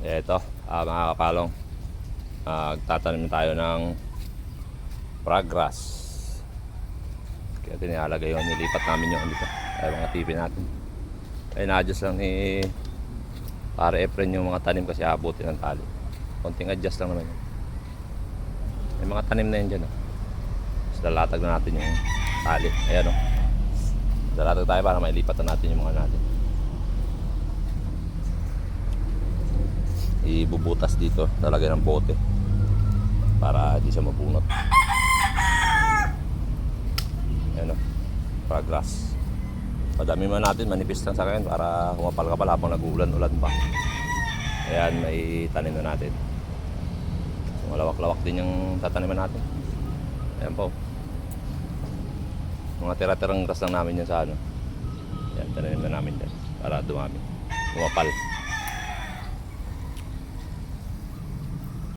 Ito, mga kapalong, tatanim tayo ng progress. Kaya tinialagay yun, nilipat namin yung dito. Ay mga TV natin. Ay na-adjust lang ni para Efren yung mga tanim kasi abutin ng tali. Konting adjust lang naman yun. May mga tanim na yun dyan. Tapos lalatag na natin yung tali. Ayan o. Lalatag tayo para mailipat na natin yung mga natin. Ibubutas dito, lalagyan ng bote para di siya mabunot. Ayan o, progress. Madami man natin, manipis lang sa akin para humapal-kapal habang nag-uulan-ulan pa. Ayan, may tanim na natin. So, malawak-lawak din yung tataniman natin. Ayan po, mga tira-tirang grass lang namin yan sa ano. Ayan, tananim na namin dyan para dumami, humapal.